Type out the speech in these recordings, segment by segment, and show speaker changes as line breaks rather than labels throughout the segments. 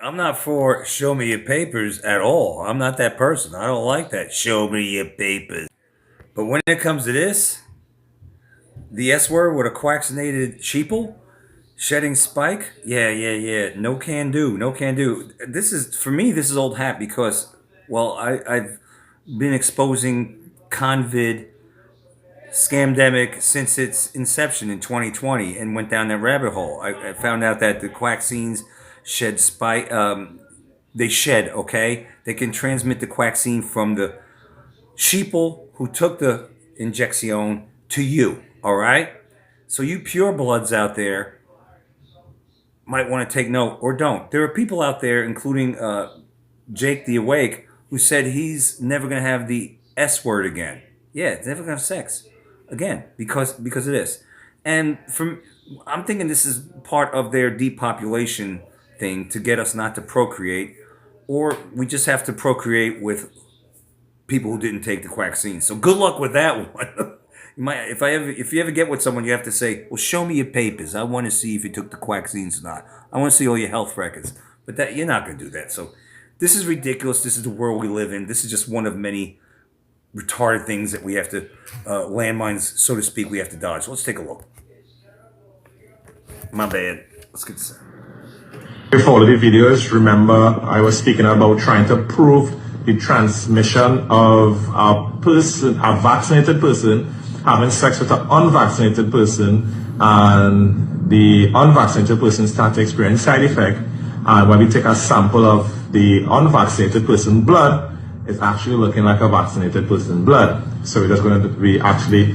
I'm not for show me your papers at all. I'm not that person. I don't like that. Show me your papers. But when it comes to this, the S word with a quaxinated sheeple, shedding spike, yeah. No can do. No can do. This is, for me, this is old hat because, well, I've been exposing convid scamdemic since its inception in 2020 and went down that rabbit hole. I found out that the quaxines shed spike. They shed. Okay, they can transmit the quaxine from the sheeple who took the injection to you. All right. So you pure bloods out there might want to take note or don't. There are people out there, including Jake the Awake, who said he's never going to have the S word again. Yeah, never going to have sex again because of this. And from I'm thinking this is part of their depopulation thing to get us not to procreate, or we just have to procreate with people who didn't take the vaccine. So good luck with that one. You might, if you ever get with someone, you have to say, "Well, show me your papers. I want to see if you took the vaccines or not. I want to see all your health records." But that you're not going to do that. So this is ridiculous. This is the world we live in. This is just one of many retarded things that we have to landmines, so to speak, we have to dodge. So let's take a look. My bad. Let's get this.
If you follow the videos, remember I was speaking about trying to prove the transmission of a vaccinated person having sex with an unvaccinated person, and the unvaccinated person start to experience side effect. And when we take a sample of the unvaccinated person blood, it's actually looking like a vaccinated person blood. So we're just going to actually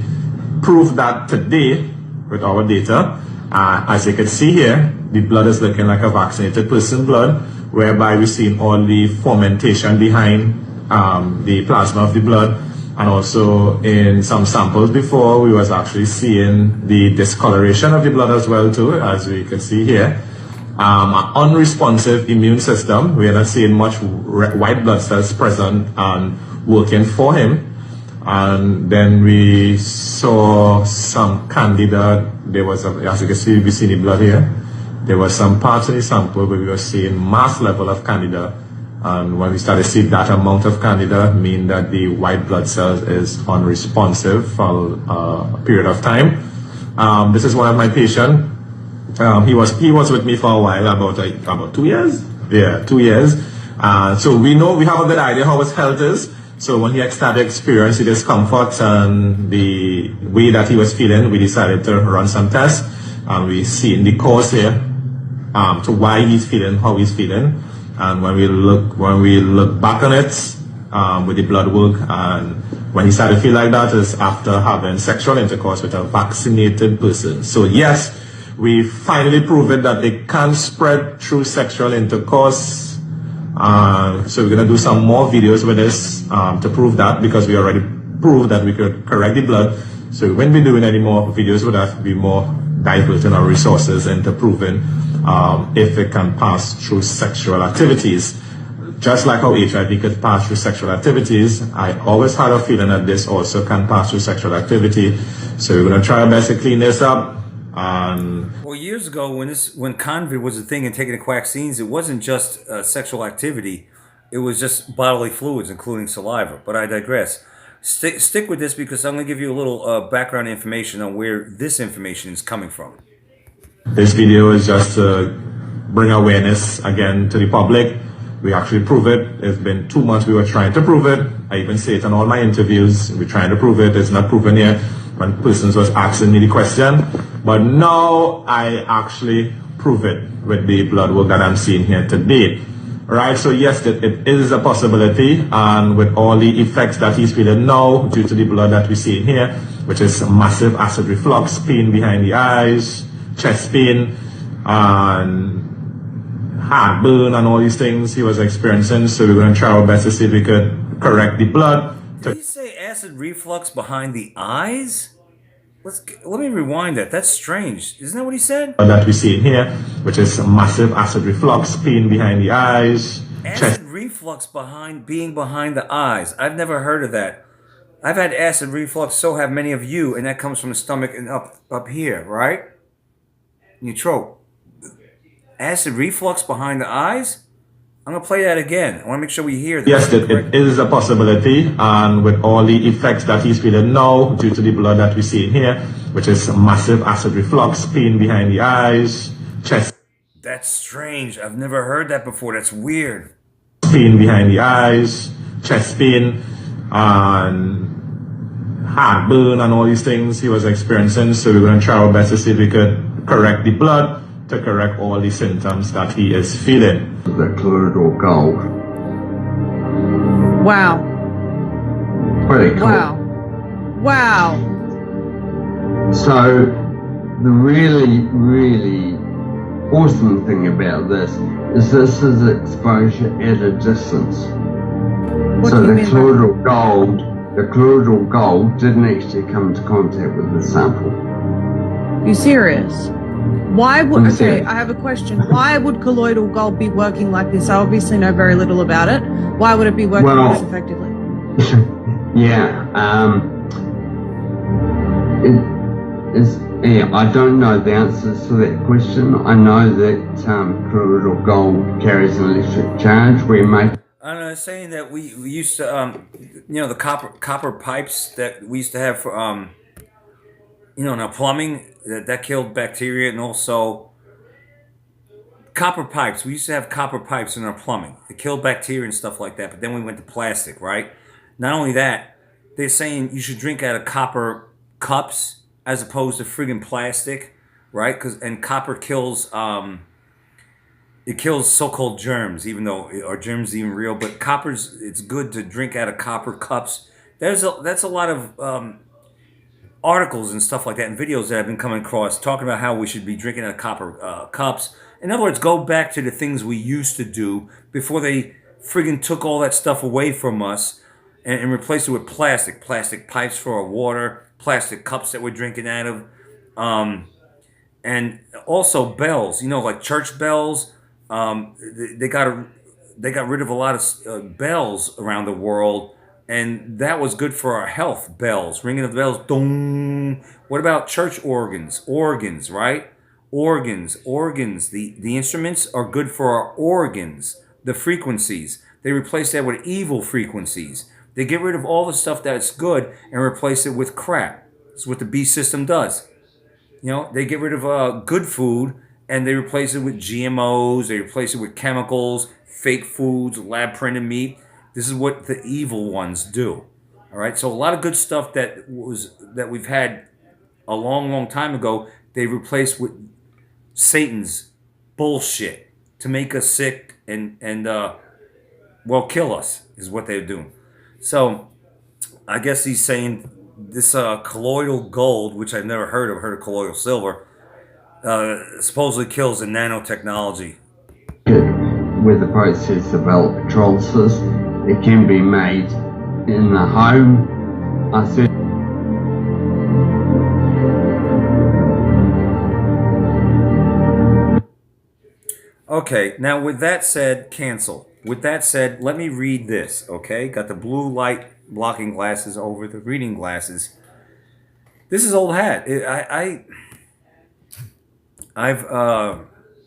prove that today with our data. As you can see here, the blood is looking like a vaccinated person blood, whereby we're seeing all the fermentation behind the plasma of the blood. And also in some samples before, we was actually seeing the discoloration of the blood as well too, as we can see here. An unresponsive immune system. We are not seeing much white blood cells present and working for him. And then we saw some candida. There was, as you can see, we see the blood here. There was some parts in the sample where we were seeing mass level of candida. And when we started to see that amount of candida, mean that the white blood cells is unresponsive for a period of time. This is one of my patients. He was with me for a while, about 2 years. Yeah, 2 years. So we have a good idea how his health is. So when he started experiencing discomfort and the way that he was feeling, we decided to run some tests. And we see in the cause here to why he's feeling how he's feeling. And when we look back on it with the blood work, and when he started to feel like that is after having sexual intercourse with a vaccinated person. So yes, we finally proved that it can spread through sexual intercourse. So we're gonna do some more videos with this to prove that, because we already proved that we could correct the blood. So we won't be doing any more videos with that. Be more diverting our resources into proving if it can pass through sexual activities. Just like how HIV could pass through sexual activities, I always had a feeling that this also can pass through sexual activity. So we're gonna try our best to clean this up.
Well, years ago, when convid was a thing and taking the vaccines, it wasn't just sexual activity; it was just bodily fluids, including saliva. But I digress. Stick with this, because I'm going to give you a little background information on where this information is coming from.
This video is just to bring awareness again to the public. We actually prove it. It's been 2 months we were trying to prove it. I even say it in all my interviews. We're trying to prove it. It's not proven yet. When persons was asking me the question. But now I actually prove it with the blood work that I'm seeing here today. Right, so yes, it is a possibility, and with all the effects that he's feeling now due to the blood that we see in here, which is massive acid reflux, pain behind the eyes, chest pain, and heartburn, and all these things he was experiencing. So we're going to try our best to see if we could correct the blood.
Did you say acid reflux behind the eyes? Let me rewind that. That's strange. Isn't that what he said?
That we see in here, which is massive acid reflux, pain behind the eyes.
Acid reflux being behind the eyes. I've never heard of that. I've had acid reflux, so have many of you, and that comes from the stomach and up here, right? In your throat. Acid reflux behind the eyes? I'm gonna play that again. I want to make sure we hear this.
Yes, it is a possibility, and with all the effects that he's feeling now due to the blood that we see in here, which is massive acid reflux, pain behind the eyes, chest
That's strange. I've never heard that before. That's weird.
pain behind the eyes, chest pain, and heartburn, and all these things he was experiencing. So we're going to try our best to see if we could correct the blood to correct all the symptoms that he is feeling.
The colloidal gold.
Wow.
Pretty cool.
Wow. Wow.
So the really awesome thing about this is exposure at a distance.
What
So
do you
the
mean by
colloidal gold didn't actually come into contact with the sample.
you serious? Why would
I'm
okay,
serious.
I have a question. Why would colloidal gold be working like this? I obviously know very little about it. Why would it be working
Well-
this effectively?
Yeah, I don't know the answers to that question. I know that colloidal gold carries an electric charge. We make
I don't know. It's saying that we used to, the copper pipes that we used to have for, in our plumbing that killed bacteria, and also copper pipes. We used to have copper pipes in our plumbing. It killed bacteria and stuff like that. But then we went to plastic, right? Not only that, they're saying you should drink out of copper cups as opposed to friggin' plastic, right? And copper kills it kills so-called germs, even though are germs even real? But it's good to drink out of copper cups. That's a lot of articles and stuff like that and videos that I've been coming across talking about how we should be drinking out of copper cups. In other words, go back to the things we used to do before they friggin' took all that stuff away from us and replaced it with plastic pipes for our water, plastic cups that we're drinking out of, and also bells. Like church bells. They got rid of a lot of bells around the world, and that was good for our health. Bells, ringing of the bells, dong. What about church organs? Organs, right? Organs. The instruments are good for our organs. The frequencies, they replace that with evil frequencies. They get rid of all the stuff that's good and replace it with crap. That's what the beast system does. They get rid of good food and they replace it with GMOs. They replace it with chemicals, fake foods, lab printed meat. This is what the evil ones do. All right. So a lot of good stuff that we've had a long time ago, they replaced with Satan's bullshit to make us sick and kill us is what they're doing. So I guess he's saying this colloidal gold, which I've never heard of. Heard of colloidal silver. Supposedly kills in nanotechnology.
with the process of electrolysis. It can be made in the home.
Okay, now with that said, cancel. With that said, let me read this, okay? Got the blue light blocking glasses over the reading glasses. This is old hat. I've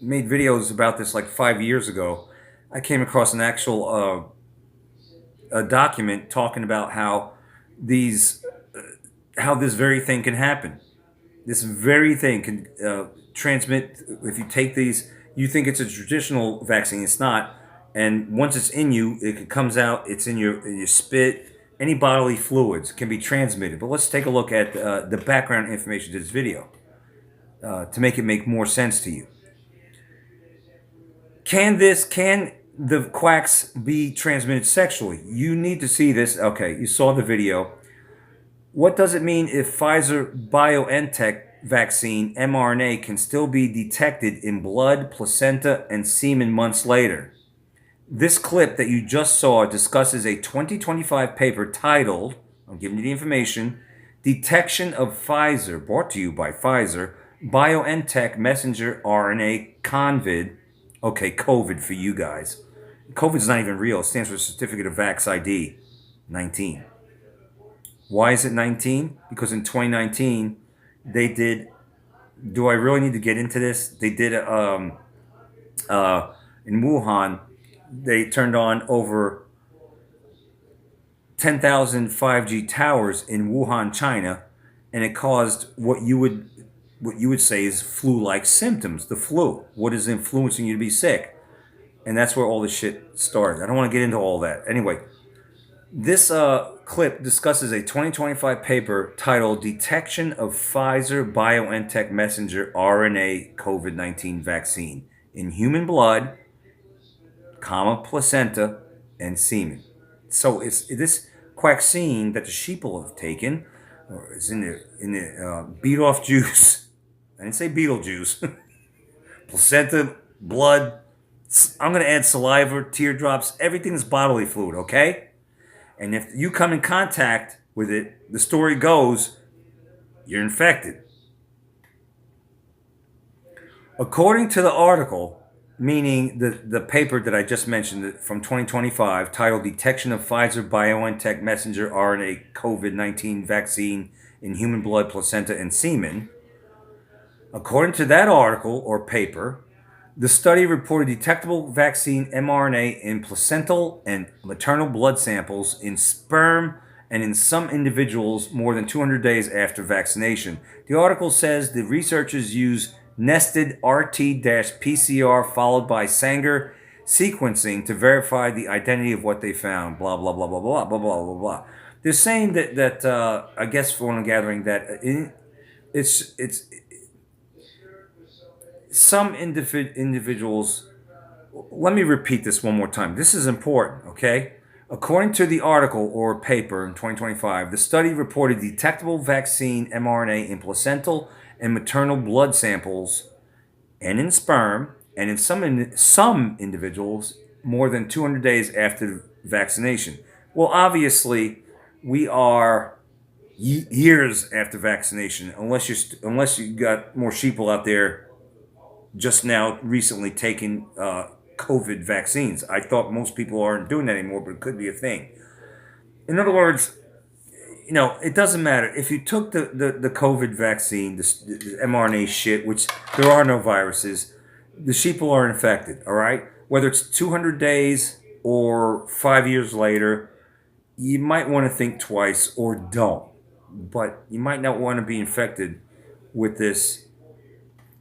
made videos about this like 5 years ago. I came across an actual a document talking about how this very thing can happen. This very thing can transmit if you take these. You think it's a traditional vaccine. It's not. And once it's in you, it comes out. It's in your spit. Any bodily fluids can be transmitted. But let's take a look at the background information to this video to make it make more sense to you. Can the quacks be transmitted sexually? You need to see this. Okay, you saw the video. What does it mean if Pfizer BioNTech vaccine mRNA can still be detected in blood, placenta, and semen months later? This clip that you just saw discusses a 2025 paper titled, I'm giving you the information, Detection of Pfizer, brought to you by Pfizer, BioNTech messenger RNA COVID. Okay, COVID for you guys. COVID's not even real. It stands for Certificate of Vax ID 19. Why is it 19? Because in 2019, they did. Do I really need to get into this? They did in Wuhan. they turned on over 10,000 5G towers in Wuhan, China, and it caused what you would say is flu-like symptoms. The flu, what is influencing you to be sick, and that's where all this shit started. I don't want to get into all that. Anyway, this clip discusses a 2025 paper titled "Detection of Pfizer-BioNTech Messenger RNA COVID-19 Vaccine in Human Blood, placenta, and semen." So it's this Quaxxine that the sheeple have taken, or is in the beat off juice. I didn't say beetle juice. Placenta, blood. I'm going to add saliva, teardrops, everything's bodily fluid, okay? And if you come in contact with it, the story goes, you're infected. According to the article, meaning the paper that I just mentioned from 2025, titled "Detection of Pfizer-BioNTech Messenger RNA COVID-19 Vaccine in Human Blood, Placenta, and Semen," according to that article or paper, the study reported detectable vaccine mRNA in placental and maternal blood samples, in sperm, and in some individuals more than 200 days after vaccination. The article says the researchers used nested RT-PCR followed by Sanger sequencing to verify the identity of what they found. Blah, blah, blah, blah, blah, blah, blah, blah, blah. They're saying that I guess for what I'm gathering, that it's some individuals. Let me repeat this one more time. This is important, okay? According to the article or paper in 2025, the study reported detectable vaccine mRNA in placental and maternal blood samples and in sperm, and in some individuals more than 200 days after vaccination. Well, obviously, we are years after vaccination, unless you got more sheeple out there just now recently taking COVID vaccines. I thought most people aren't doing that anymore, but it could be a thing. In other words, it doesn't matter. If you took the COVID vaccine, the mRNA shit, which there are no viruses, the sheeple are infected, all right? Whether it's 200 days or 5 years later, you might want to think twice or don't. But you might not want to be infected with this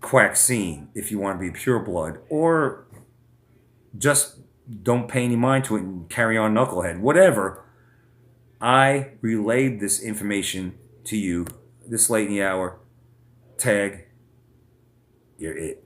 Quaxxine if you want to be pure blood, or just don't pay any mind to it and carry on knucklehead. Whatever. I relayed this information to you this late in the hour. Tag, you're it.